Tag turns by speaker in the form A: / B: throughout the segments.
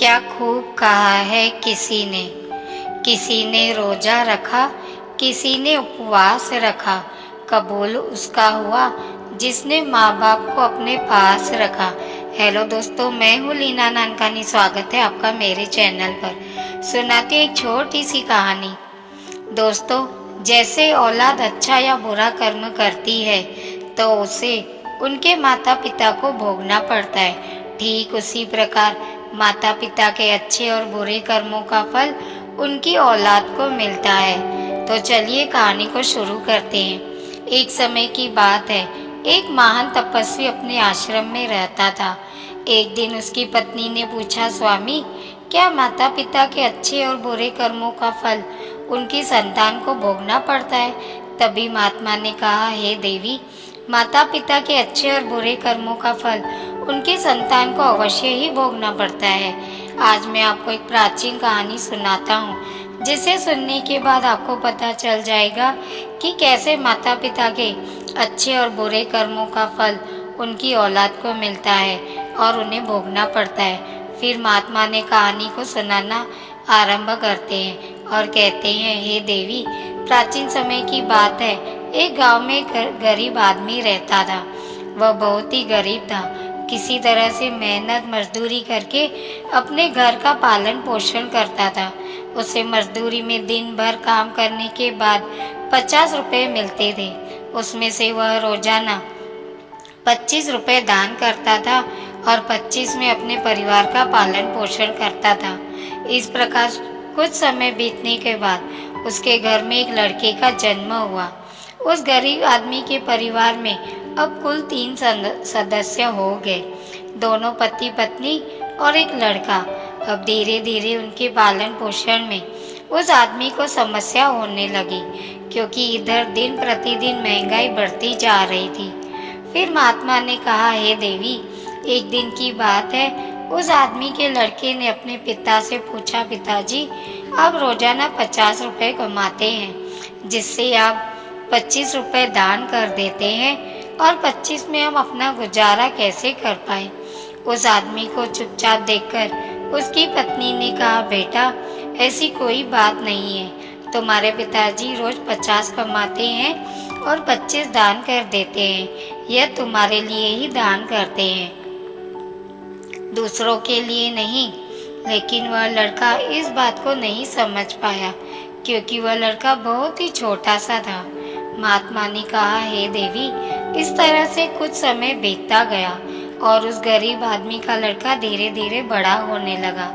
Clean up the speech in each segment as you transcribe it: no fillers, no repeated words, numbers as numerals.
A: क्या खूब कहा है किसी ने रोजा रखा, किसी ने उपवास रखा, कबूल उसका हुआ जिसने माँ बाप को अपने पास रखा। हेलो दोस्तों, मैं हूँ लीना नानकानी। स्वागत है आपका मेरे चैनल पर। सुनाती हूँ एक छोटी सी कहानी। दोस्तों, जैसे औलाद अच्छा या बुरा कर्म करती है तो उसे उनके माता पिता को भोगना पड़ता है। ठीक उसी प्रकार माता पिता के अच्छे और बुरे कर्मों का फल उनकी औलाद को मिलता है। तो चलिए कहानी को शुरू करते हैं। एक समय की बात है, एक महान तपस्वी अपने आश्रम में रहता था। एक दिन उसकी पत्नी ने पूछा, स्वामी, क्या माता पिता के अच्छे और बुरे कर्मों का फल उनकी संतान को भोगना पड़ता है? तभी महात्मा ने कहा, हे देवी, माता पिता के अच्छे और बुरे कर्मों का फल उनकी संतान को अवश्य ही भोगना पड़ता है। आज मैं आपको एक प्राचीन कहानी सुनाता हूँ, जिसे सुनने के बाद आपको पता चल जाएगा कि कैसे माता पिता के अच्छे और बुरे कर्मों का फल उनकी औलाद को मिलता है और उन्हें भोगना पड़ता है। फिर महात्मा ने कहानी को सुनाना आरंभ करते हैं और कहते हैं, हे देवी, प्राचीन समय की बात है। एक गांव में एक गरीब आदमी रहता था। वह बहुत ही गरीब था। किसी तरह से मेहनत मजदूरी करके अपने घर का पालन पोषण करता था। उसे मजदूरी में दिन भर काम करने के बाद 50 रुपये मिलते थे। उसमें से वह रोजाना 25 रुपये दान करता था और 25 में अपने परिवार का पालन पोषण करता था। इस प्रकार कुछ समय बीतने के बाद उसके घर में एक लड़के का जन्म हुआ। उस गरीब आदमी के परिवार में अब कुल 3 सदस्य हो गए, दोनों पति पत्नी और एक लड़का। अब धीरे धीरे उनके पालन पोषण में उस आदमी को समस्या होने लगी, क्योंकि इधर दिन प्रतिदिन महंगाई बढ़ती जा रही थी। फिर महात्मा ने कहा, हे देवी, एक दिन की बात है, उस आदमी के लड़के ने अपने पिता से पूछा, पिताजी, आप रोजाना 50 रुपये कमाते हैं, जिससे आप 25 रुपये दान कर देते हैं और 25 में हम अपना गुजारा कैसे कर पाए? उस आदमी को चुपचाप देखकर उसकी पत्नी ने कहा, बेटा, ऐसी कोई बात नहीं है। तुम्हारे पिताजी रोज 50 कमाते हैं और 25 दान कर देते हैं। यह तुम्हारे लिए ही दान करते हैं, दूसरों के लिए नहीं। लेकिन वह लड़का इस बात को नहीं समझ पाया, क्योंकि वह लड़का बहुत ही छोटा सा था। महात्मा ने कहा, हे देवी, इस तरह से कुछ समय बीतता गया और उस गरीब आदमी का लड़का धीरे धीरे बड़ा होने लगा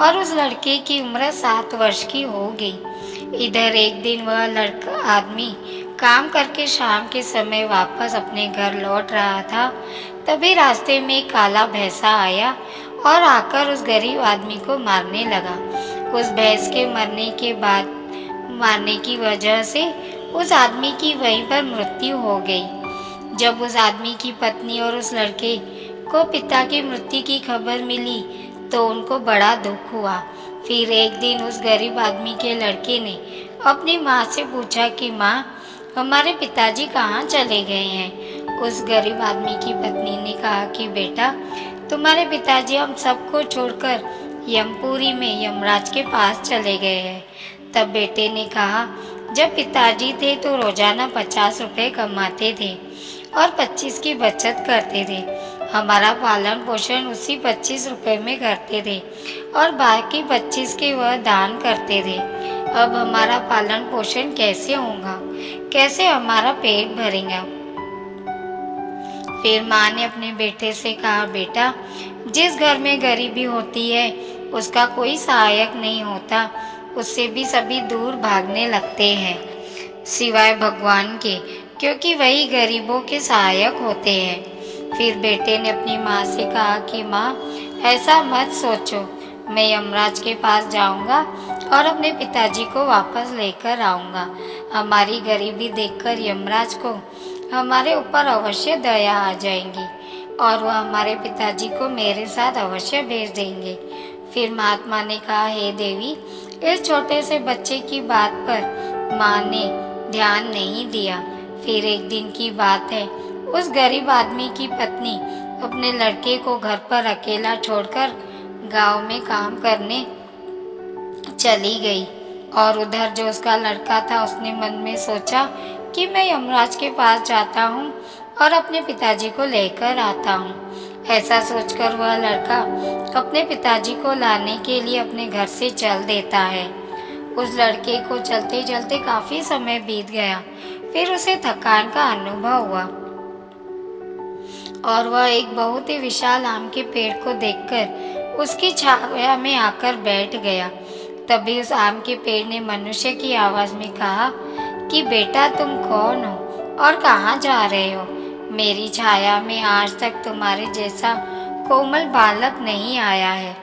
A: और उस लड़के की उम्र 7 वर्ष की हो गई। इधर एक दिन वह लड़का आदमी काम करके शाम के समय वापस अपने घर लौट रहा था। तभी रास्ते में एक काला भैंसा आया और आकर उस गरीब आदमी को मारने लगा। उस भैंस के मारने की वजह से उस आदमी की वहीं पर मृत्यु हो गई। जब उस आदमी की पत्नी और उस लड़के को पिता की मृत्यु की खबर मिली तो उनको बड़ा दुख हुआ। फिर एक दिन उस गरीब आदमी के लड़के ने अपनी माँ से पूछा कि माँ, हमारे पिताजी कहाँ चले गए हैं? उस गरीब आदमी की पत्नी ने कहा कि बेटा, तुम्हारे पिताजी हम सबको छोड़कर यमपुरी में यमराज के पास चले गए हैं। तब बेटे ने कहा, जब पिताजी थे तो रोजाना 50 रुपये कमाते थे और 25 की बचत करते थे। हमारा पालन पोषण उसी 25 रुपये में करते थे और बाकी 25 के वह दान करते थे। अब हमारा पालन पोषण कैसे होगा? कैसे हमारा पेट भरेगा? फिर माँ ने अपने बेटे से कहा, बेटा, जिस घर में गरीबी होती है उसका कोई सहायक नहीं होता, उससे भी सभी दूर भागने लगते हैं, सिवाय भगवान के, क्योंकि वही गरीबों के सहायक होते हैं। फिर बेटे ने अपनी माँ से कहा कि माँ, ऐसा मत सोचो, मैं यमराज के पास जाऊंगा और अपने पिताजी को वापस लेकर आऊंगा। हमारी गरीबी देखकर यमराज को हमारे ऊपर अवश्य दया आ जाएगी और वह हमारे पिताजी को मेरे साथ अवश्य भेज देंगे। फिर महात्मा ने कहा, हे देवी, इस छोटे से बच्चे की बात पर माँ ने ध्यान नहीं दिया। फिर एक दिन की बात है, उस गरीब आदमी की पत्नी अपने लड़के को घर पर अकेला छोड़कर गांव में काम करने चली गई। और उधर जो उसका लड़का था उसने मन में सोचा कि मैं यमराज के पास जाता हूँ और अपने पिताजी को लेकर आता हूँ। ऐसा सोचकर वह लड़का अपने पिताजी को लाने के लिए अपने घर से चल देता है। उस लड़के को चलते चलते काफी समय बीत गया। फिर उसे थकान का अनुभव हुआ और वह एक बहुत ही विशाल आम के पेड़ को देखकर उसकी छाया में आकर बैठ गया। तभी उस आम के पेड़ ने मनुष्य की आवाज में कहा कि बेटा तुम कौन हो और कहाँ जा रहे हो? मेरी छाया में आज तक तुम्हारे जैसा कोमल बालक नहीं आया है।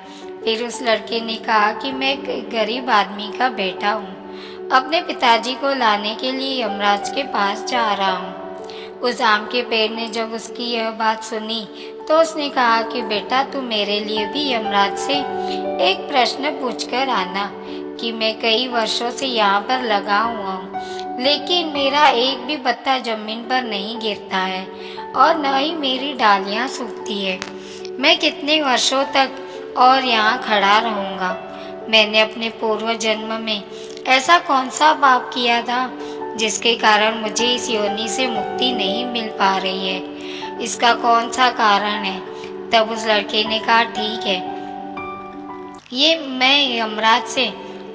A: फिर उस लड़के ने कहा कि मैं एक गरीब आदमी का बेटा हूँ, अपने पिताजी को लाने के लिए यमराज के पास जा रहा हूँ। उस आम के पेड़ ने जब उसकी यह बात सुनी तो उसने कहा कि बेटा तू मेरे लिए भी यमराज से एक प्रश्न पूछकर आना कि मैं कई वर्षों से यहाँ पर लगा हुआ हूँ, लेकिन मेरा एक भी पत्ता जमीन पर नहीं गिरता है और न ही मेरी डालियाँ सूखती है। मैं कितने वर्षों तक और यहाँ खड़ा रहूँगा? मैंने अपने पूर्व जन्म में ऐसा कौन सा पाप किया था जिसके कारण मुझे इस योनि से मुक्ति नहीं मिल पा रही है? इसका कौन सा कारण है? तब उस लड़के ने कहा ठीक है, ये मैं यमराज से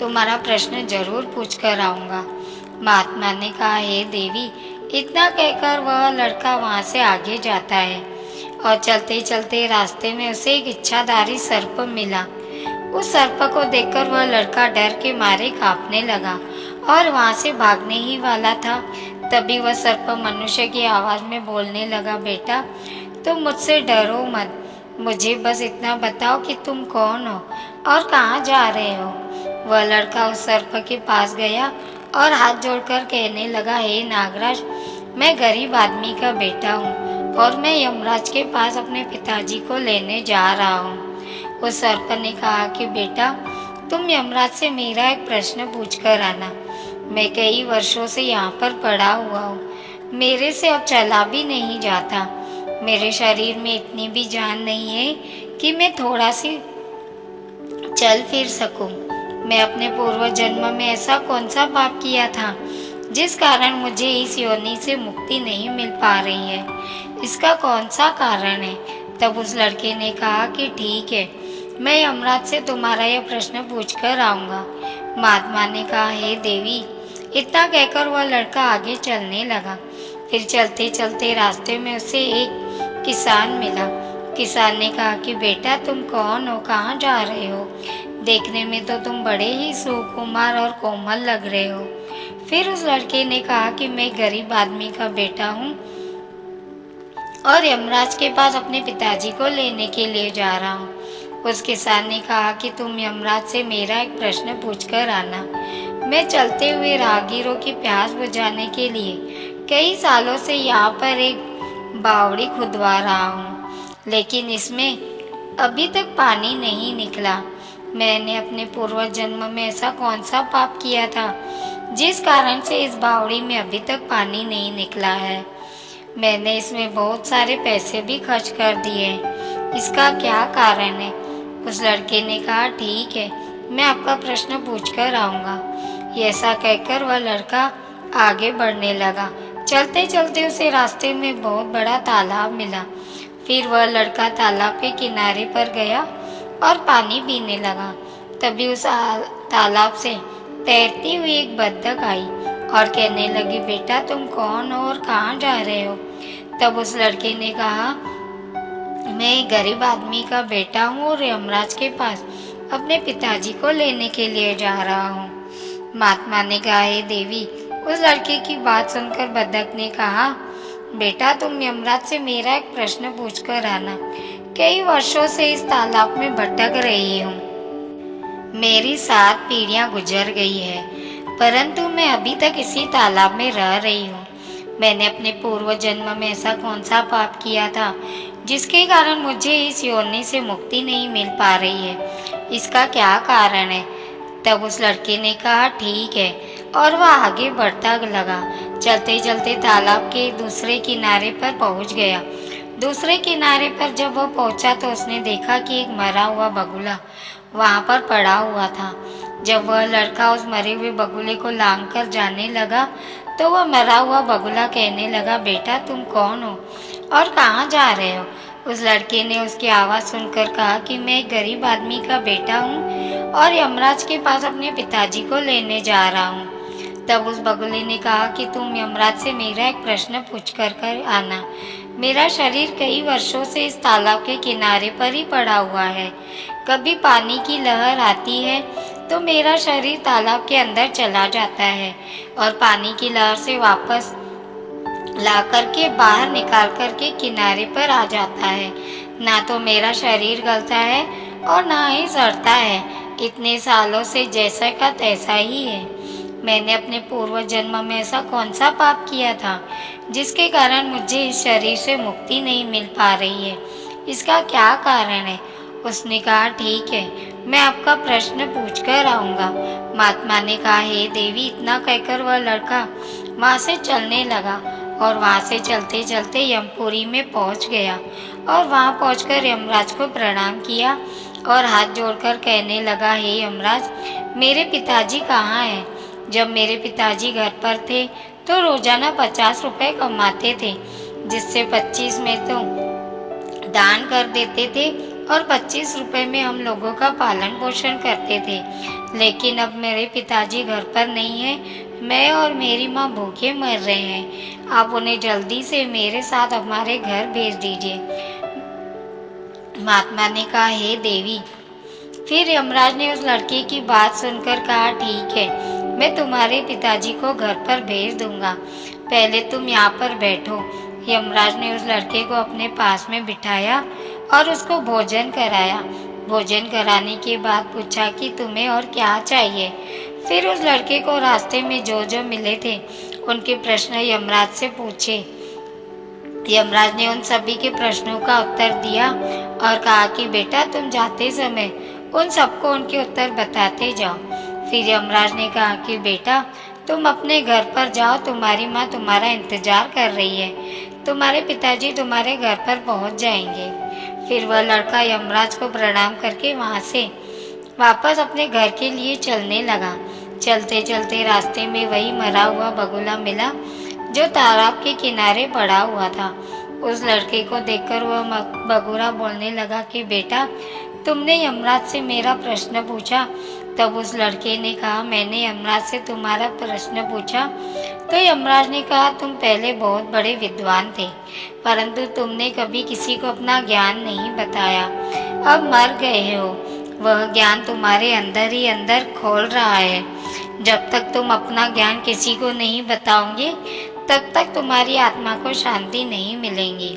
A: तुम्हारा प्रश्न जरूर पूछ कर आऊँगा। महात्मा ने कहा हे देवी। इतना कहकर वह लड़का वहाँ से आगे जाता है और चलते चलते रास्ते में उसे एक इच्छाधारी सर्प मिला। उस सर्प को देखकर वह लड़का डर के मारे कांपने लगा और वहाँ से भागने ही वाला था। तभी वह सर्प मनुष्य की आवाज में बोलने लगा, बेटा तुम मुझसे डरो मत, मुझे बस इतना बताओ कि तुम कौन हो और कहाँ जा रहे हो? वह लड़का उस सर्प के पास गया और हाथ जोड़कर कहने लगा, हे नागराज, मैं गरीब आदमी का बेटा हूँ और मैं यमराज के पास अपने पिताजी को लेने जा रहा हूँ। उस सर्प ने कहा कि बेटा तुम यमराज से मेरा एक प्रश्न पूछ कर आना। मैं कई वर्षों से यहाँ पर पड़ा हुआ हूँ, मेरे से अब चला भी नहीं जाता। मेरे शरीर में इतनी भी जान नहीं है कि मैं थोड़ा सी चल फिर सकूं। मैं अपने पूर्व जन्म में ऐसा कौन सा पाप किया था जिस कारण मुझे इस योनि से मुक्ति नहीं मिल पा रही है? इसका कौन सा कारण है? तब उस लड़के ने कहा कि ठीक है, मैं यमराज से तुम्हारा यह प्रश्न पूछ कर आऊँगा। महात्मा ने कहा हे देवी। इतना कहकर वह लड़का आगे चलने लगा। फिर चलते चलते रास्ते में उसे एक किसान मिला। किसान ने कहा कि बेटा तुम कौन हो, कहाँ जा रहे हो? देखने में तो तुम बड़े ही सुकुमार और कोमल लग रहे हो। फिर उस लड़के ने कहा कि मैं गरीब आदमी का बेटा हूँ और यमराज के पास अपने पिताजी को लेने के लिए जा रहा हूँ। उस किसान ने कहा कि तुम यमराज से मेरा एक प्रश्न पूछकर आना। मैं चलते हुए राहगीरों की प्यास बुझाने के लिए कई सालों से यहाँ पर एक बावड़ी खुदवा रहा हूँ, लेकिन इसमें अभी तक पानी नहीं निकला। मैंने अपने पूर्व जन्म में ऐसा कौन सा पाप किया था जिस कारण से इस बावड़ी में अभी तक पानी नहीं निकला है? मैंने इसमें बहुत सारे पैसे भी खर्च कर दिए, इसका क्या कारण है? उस लड़के ने कहा ठीक है, मैं आपका प्रश्न पूछकर आऊँगा। ऐसा कहकर वह लड़का आगे बढ़ने लगा। चलते चलते उसे रास्ते में बहुत बड़ा तालाब मिला। फिर वह लड़का तालाब के किनारे पर गया और पानी पीने लगा। तभी उस तालाब से तैरती हुई एक बत्तख आई और कहने लगी, बेटा तुम कौन हो और कहाँ जा रहे हो? तब उस लड़के ने कहा, मैं एक गरीब आदमी का बेटा हूँ और यमराज के पास अपने पिताजी को लेने के लिए जा रहा हूँ। महात्मा ने कहा, हे देवी। उस लड़के की बात सुनकर बत्तख ने कहा, बेटा तुम यमराज से मेरा एक प्रश्न पूछकर आना। कई वर्षों से इस तालाब में भटक रही हूँ, मेरी 7 पीढ़ियाँ गुजर गई है, परंतु मैं अभी तक इसी तालाब में रह रही हूँ। मैंने अपने पूर्व जन्म में ऐसा कौन सा पाप किया था जिसके कारण मुझे इस योनि से मुक्ति नहीं मिल पा रही है? इसका क्या कारण है? तब उस लड़के ने कहा ठीक है, और वह आगे बढ़ता लगा। चलते चलते तालाब के दूसरे किनारे पर पहुंच गया। दूसरे किनारे पर जब वो पहुंचा तो उसने देखा कि एक मरा हुआ बगुला वहां पर पड़ा हुआ था। जब वह लड़का उस मरे हुए बगुले को लांग कर जाने लगा तो वह मरा हुआ बगुला कहने लगा, बेटा तुम कौन हो और कहाँ जा रहे हो? उस लड़के ने उसकी आवाज़ सुनकर कहा कि मैं एक गरीब आदमी का बेटा हूँ और यमराज के पास अपने पिताजी को लेने जा रहा हूँ। तब उस बगुले ने कहा कि तुम यमराज से मेरा एक प्रश्न पूछ कर आना। मेरा शरीर कई वर्षों से इस तालाब के किनारे पर ही पड़ा हुआ है। कभी पानी की लहर आती है तो मेरा शरीर तालाब के अंदर चला जाता है और पानी की लहर से वापस ला करके बाहर निकाल करके किनारे पर आ जाता है। ना तो मेरा शरीर गलता है और ना ही सड़ता है। इतने सालों से जैसा का तैसा ही है। मैंने अपने पूर्व जन्म में ऐसा कौन सा पाप किया था जिसके कारण मुझे इस शरीर से मुक्ति नहीं मिल पा रही है? इसका क्या कारण है? उसने कहा, ठीक है, मैं आपका प्रश्न पूछ कर आऊँगा। महात्मा ने कहा, हे देवी। इतना कहकर वह लड़का वहाँ से चलने लगा और वहाँ से चलते चलते यमपुरी में पहुँच गया और वहाँ पहुँचकर यमराज को प्रणाम किया और हाथ जोड़कर कहने लगा, हे यमराज, मेरे पिताजी कहाँ हैं? जब मेरे पिताजी घर पर थे तो रोजाना 50 रुपए कमाते थे, जिससे 25 में तो दान कर देते थे और 25 रुपए में हम लोगों का पालन पोषण करते थे। लेकिन अब मेरे पिताजी घर पर नहीं है, मैं और मेरी माँ भूखे मर रहे हैं। आप उन्हें जल्दी से मेरे साथ हमारे घर भेज दीजिए। महात्मा ने कहा, हे देवी। फिर यमराज ने उस लड़के की बात सुनकर कहा, ठीक है, मैं तुम्हारे पिताजी को घर पर भेज दूंगा, पहले तुम यहाँ पर बैठो। यमराज ने उस लड़के को अपने पास में बिठाया और उसको भोजन कराया। भोजन कराने के बाद पूछा कि तुम्हें और क्या चाहिए। फिर उस लड़के को रास्ते में जो जो मिले थे उनके प्रश्न यमराज से पूछे। यमराज ने उन सभी के प्रश्नों का उत्तर दिया और कहा कि बेटा तुम जाते समय उन सबको उनके उत्तर बताते जाओ। फिर यमराज ने कहा कि बेटा तुम अपने घर पर जाओ, तुम्हारी माँ तुम्हारा इंतजार कर रही है, तुम्हारे पिताजी तुम्हारे घर पर पहुँच जाएंगे। फिर वह लड़का यमराज को प्रणाम करके वहाँ से वापस अपने घर के लिए चलने लगा। चलते चलते रास्ते में वही मरा हुआ बगुला मिला जो तालाब के किनारे पड़ा हुआ था। उस लड़के को देखकर वह बगुला बोलने लगा कि बेटा तुमने यमराज से मेरा प्रश्न पूछा। तब उस लड़के ने कहा, मैंने यमराज से तुम्हारा प्रश्न पूछा तो यमराज ने कहा, तुम पहले बहुत बड़े विद्वान थे, परंतु तुमने कभी किसी को अपना ज्ञान नहीं बताया। अब मर गए हो, वह ज्ञान तुम्हारे अंदर ही अंदर खोल रहा है। जब तक तुम अपना ज्ञान किसी को नहीं बताओगे तब तक तुम्हारी आत्मा को शांति नहीं मिलेगी।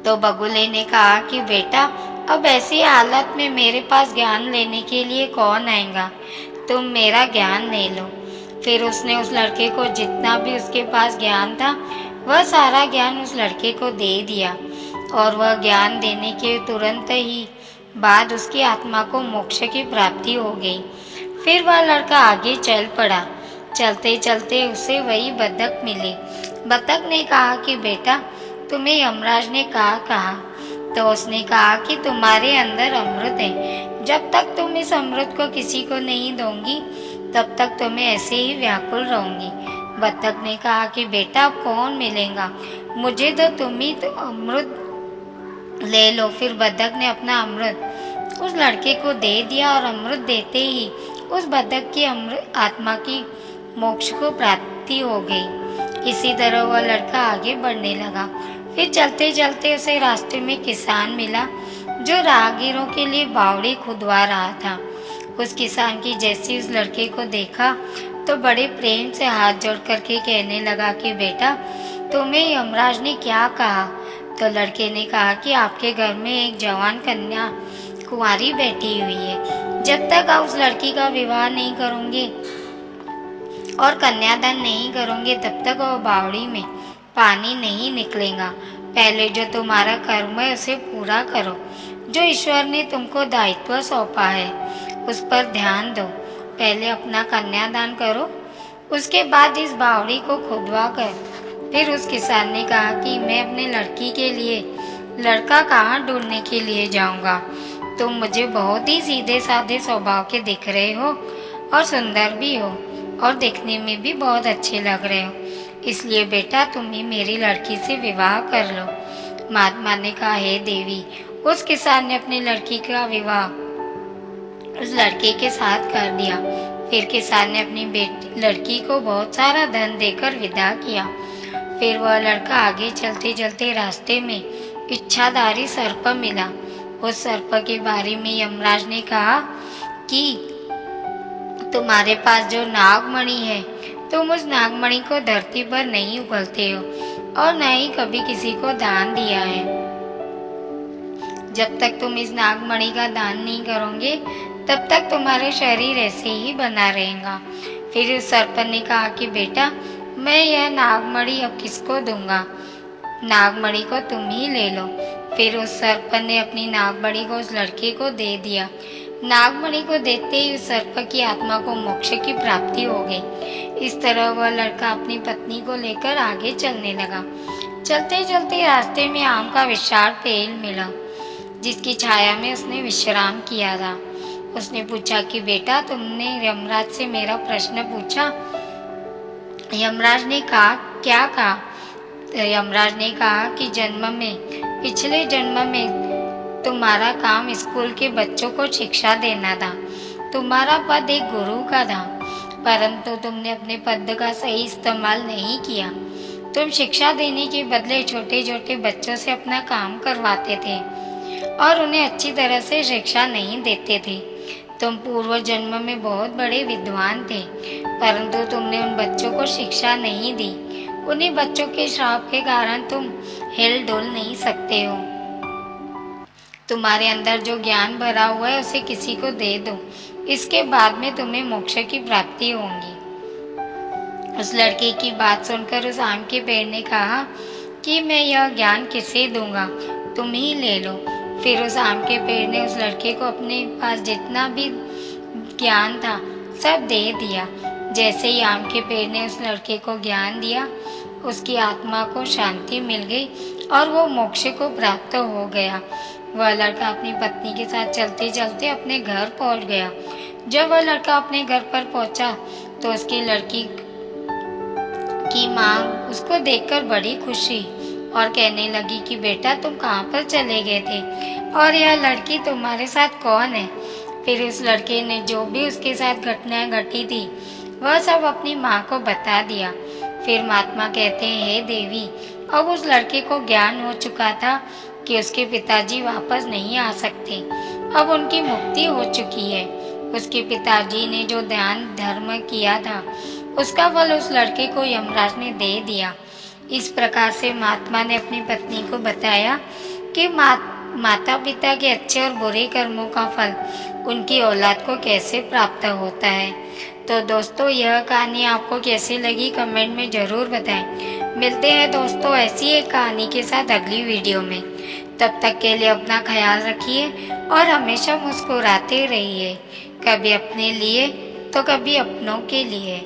A: तो बगुले ने कहा कि बेटा अब ऐसी हालत में मेरे पास ज्ञान लेने के लिए कौन आएगा, तुम मेरा ज्ञान ले लो। फिर उसने उस लड़के को जितना भी उसके पास ज्ञान था वह सारा ज्ञान उस लड़के को दे दिया और वह ज्ञान देने के तुरंत ही बाद उसकी आत्मा को मोक्ष की प्राप्ति हो गई। फिर वह लड़का आगे चल पड़ा। चलते चलते उसे वही बतख मिली। बतख ने कहा कि बेटा तुम्हें यमराज ने कहा। तो उसने कहा कि तुम्हारे अंदर अमृत है, जब तक तुम इस अमृत को किसी को नहीं दोगी तब तक तुम्हें ऐसे ही व्याकुल रहूंगी। बतख ने कहा कि बेटा कौन मिलेगा, मुझे तो तुम ही तो अमृत ले लो। फिर बतख ने अपना अमृत उस लड़के को दे दिया और अमृत देते ही उस बतख की अमृत आत्मा की मोक्ष को प्राप्ति हो गई। इसी तरह वह लड़का आगे बढ़ने लगा। फिर चलते चलते उसे रास्ते में किसान मिला जो राहगीरों के लिए बावड़ी खुदवा रहा था। उस किसान की जैसी उस लड़के को देखा तो बड़े प्रेम से हाथ जोड़ करके कहने लगा कि बेटा तुम्हें यमराज ने क्या कहा। तो लड़के ने कहा कि आपके घर में एक जवान कन्या कुंवारी बैठी हुई है, जब तक आप उस लड़की का विवाह नहीं करोगे और कन्यादान नहीं करोगे तब तक वो बावड़ी में पानी नहीं निकलेगा। पहले जो तुम्हारा कर्म है उसे पूरा करो, जो ईश्वर ने तुमको दायित्व सौंपा है उस पर ध्यान दो। पहले अपना कन्यादान करो, उसके बाद इस बावड़ी को खुदवा कर फिर उस किसान ने कहा कि मैं अपने लड़की के लिए लड़का कहाँ ढूंढने के लिए जाऊंगा। तुम मुझे बहुत ही सीधे साधे स्वभाव के दिख रहे हो और सुंदर भी हो और देखने में भी बहुत अच्छे लग रहे हो, इसलिए बेटा तुम ही मेरी लड़की से विवाह कर लो। महात्मा ने कहा, हे देवी। उस किसान ने अपनी लड़की का विवाह उस लड़के के साथ कर दिया। फिर किसान ने अपनी लड़की को बहुत सारा धन देकर विदा किया। फिर वह लड़का आगे चलते चलते रास्ते में इच्छाधारी सर्प मिला। उस सर्प के बारे में यमराज ने कहा कि तुम्हारे पास जो नागमणि है, तुम उस नागमणि को धरती पर नहीं उगलते हो और न ही कभी किसी को दान दिया है। जब तक तुम इस नागमणि का दान नहीं करोगे तब तक तुम्हारे शरीर ऐसे ही बना रहेगा। फिर उस सर्प ने कहा कि बेटा मैं यह नागमणि अब किसको दूंगा, नागमणि को तुम ही ले लो। फिर उस सर्प ने अपनी नागमणि को उस लड़के को दे दिया। नागमणि को देते ही उस सर्प की आत्मा को मोक्ष की प्राप्ति हो गई। इस तरह वह लड़का अपनी पत्नी को लेकर आगे चलने लगा। चलते चलते रास्ते में आम का विशाल पेड़ मिला, जिसकी छाया में उसने विश्राम किया था। उसने पूछा कि बेटा तुमने यमराज से मेरा प्रश्न पूछा। यमराज ने कहा, क्या कहा? यमराज ने कहा कि पिछले जन्म में तुम्हारा काम स्कूल के बच्चों को शिक्षा देना था। तुम्हारा पद एक गुरु का था, परंतु तुमने अपने पद का सही इस्तेमाल नहीं किया। तुम शिक्षा देने के बदले छोटे छोटे बच्चों से अपना काम करवाते थे और उन्हें अच्छी तरह से शिक्षा नहीं देते थे। तुम पूर्व जन्म में बहुत बड़े विद्वान थे, परंतु तुमने उन बच्चों को शिक्षा नहीं दी। उन्हीं बच्चों के श्राप के कारण तुम हिल डुल नहीं सकते हो। तुम्हारे अंदर जो ज्ञान भरा हुआ है उसे किसी को दे दो, इसके बाद में तुम्हें मोक्ष की प्राप्ति होगी। उस लड़के की बात सुनकर उस आम के पेड़ ने कहा कि मैं यह ज्ञान किसे दूंगा, तुम ही ले लो। फिर उस आम के पेड़ ने उस लड़के को अपने पास जितना भी ज्ञान था सब दे दिया। जैसे ही आम के पेड़ ने उस लड़के को ज्ञान दिया, उसकी आत्मा को शांति मिल गई और वो मोक्ष को प्राप्त हो गया। वह लड़का अपनी पत्नी के साथ चलते चलते अपने घर पहुंच गया। जब वह लड़का अपने घर पर पहुंचा तो उसकी लड़की की माँ उसको देखकर बड़ी खुशी और कहने लगी कि बेटा तुम कहाँ पर चले गए थे और यह लड़की तुम्हारे साथ कौन है? फिर उस लड़के ने जो भी उसके साथ घटनाएं घटी थी वह सब अपनी माँ को बता दिया। फिर महात्मा कहते हैं, हे देवी, अब उस लड़के को ज्ञान हो चुका था कि उसके पिताजी वापस नहीं आ सकते। अब उनकी मुक्ति हो चुकी है। उसके पिताजी ने जो दान धर्म किया था उसका फल उस लड़के को यमराज ने दे दिया। इस प्रकार से महात्मा ने अपनी पत्नी को बताया कि माता पिता के अच्छे और बुरे कर्मों का फल उनकी औलाद को कैसे प्राप्त होता है। तो दोस्तों यह कहानी आपको कैसी लगी कमेंट में ज़रूर बताएं। मिलते हैं दोस्तों ऐसी एक कहानी के साथ अगली वीडियो में। तब तक के लिए अपना ख्याल रखिए और हमेशा मुस्कुराते रहिए, कभी अपने लिए तो कभी अपनों के लिए।